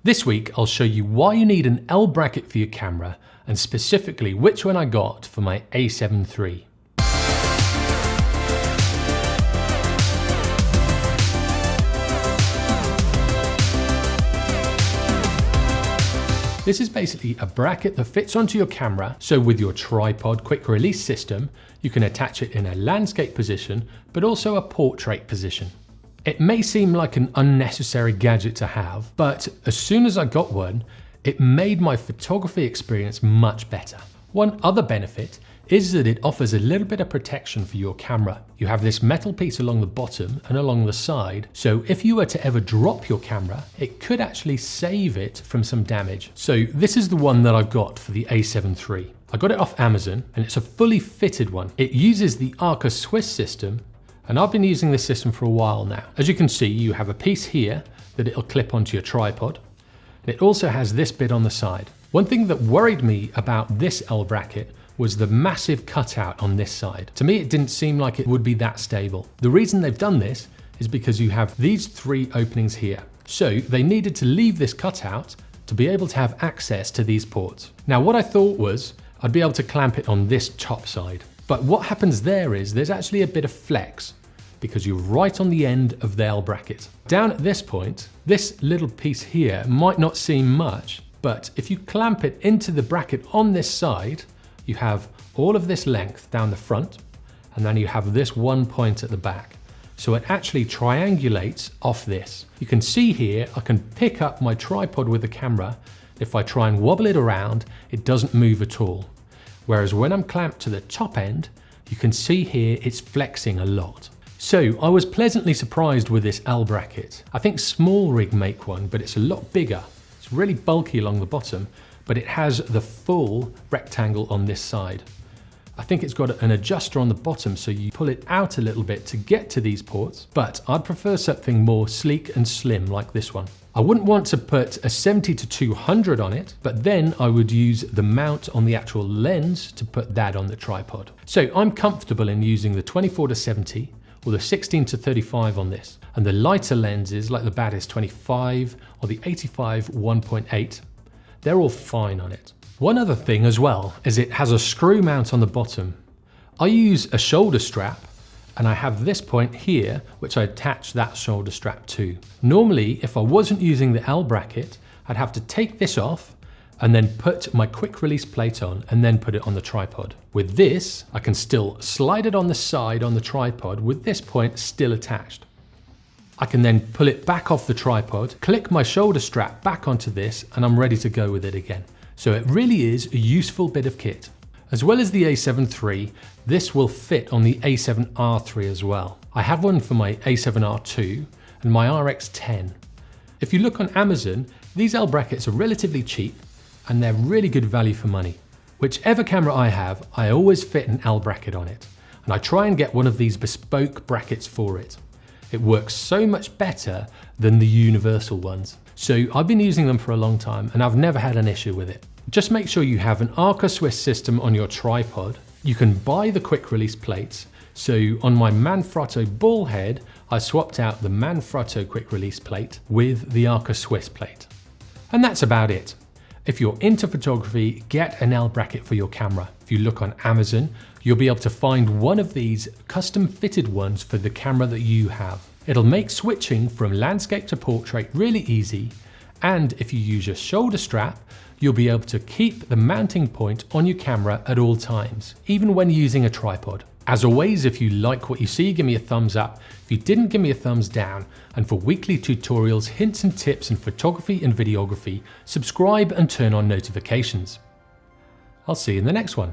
This week, I'll show you why you need an L bracket for your camera, and specifically which one I got for my a7 III. This is basically a bracket that fits onto your camera, so with your tripod quick release system, you can attach it in a landscape position, but also a portrait position. It may seem like an unnecessary gadget to have, but as soon as I got one, it made my photography experience much better. One other benefit is that it offers a little bit of protection for your camera. You have this metal piece along the bottom and along the side, so if you were to ever drop your camera, it could actually save it from some damage. So this is the one that I've got for the a7 III. I got it off Amazon and it's a fully fitted one. It uses the Arca Swiss system, and I've been using this system for a while now. As you can see, you have a piece here that it'll clip onto your tripod. It also has this bit on the side. One thing that worried me about this L bracket was the massive cutout on this side. To me, it didn't seem like it would be that stable. The reason they've done this is because you have these three openings here. So they needed to leave this cutout to be able to have access to these ports. Now, what I thought was I'd be able to clamp it on this top side. But what happens there is there's actually a bit of flex because you're right on the end of the L bracket. Down at this point, this little piece here might not seem much, but if you clamp it into the bracket on this side, you have all of this length down the front, and then you have this one point at the back. So it actually triangulates off this. You can see here, I can pick up my tripod with the camera. If I try and wobble it around, it doesn't move at all. Whereas when I'm clamped to the top end, you can see here it's flexing a lot. So I was pleasantly surprised with this L bracket. I think Small Rig make one, but it's a lot bigger. It's really bulky along the bottom, but it has the full rectangle on this side. I think it's got an adjuster on the bottom, so you pull it out a little bit to get to these ports, but I'd prefer something more sleek and slim like this one. I wouldn't want to put a 70-200 on it, but then I would use the mount on the actual lens to put that on the tripod. So I'm comfortable in using the 24-70 or the 16-35 on this. And the lighter lenses like the Batis 25 or the 85 1.8, they're all fine on it. One other thing as well is it has a screw mount on the bottom. I use a shoulder strap, and I have this point here which I attach that shoulder strap to. Normally, if I wasn't using the L bracket, I'd have to take this off and then put my quick release plate on and then put it on the tripod. With this, I can still slide it on the side on the tripod with this point still attached. I can then pull it back off the tripod, click my shoulder strap back onto this, and I'm ready to go with it again. So it really is a useful bit of kit. As well as the a7 III, this will fit on the a7R III as well. I have one for my a7R II and my RX10. If you look on Amazon, these L brackets are relatively cheap and they're really good value for money. Whichever camera I have, I always fit an L bracket on it, and I try and get one of these bespoke brackets for it. It works so much better than the universal ones. So I've been using them for a long time and I've never had an issue with it. Just make sure you have an Arca Swiss system on your tripod. You can buy the quick release plates. So on my Manfrotto ball head, I swapped out the Manfrotto quick release plate with the Arca Swiss plate. And that's about it. If you're into photography, get an L bracket for your camera. If you look on Amazon, you'll be able to find one of these custom fitted ones for the camera that you have. It'll make switching from landscape to portrait really easy, and if you use your shoulder strap, you'll be able to keep the mounting point on your camera at all times, even when using a tripod. As always, if you like what you see, give me a thumbs up. If you didn't, give me a thumbs down. And for weekly tutorials, hints and tips in photography and videography, subscribe and turn on notifications. I'll see you in the next one.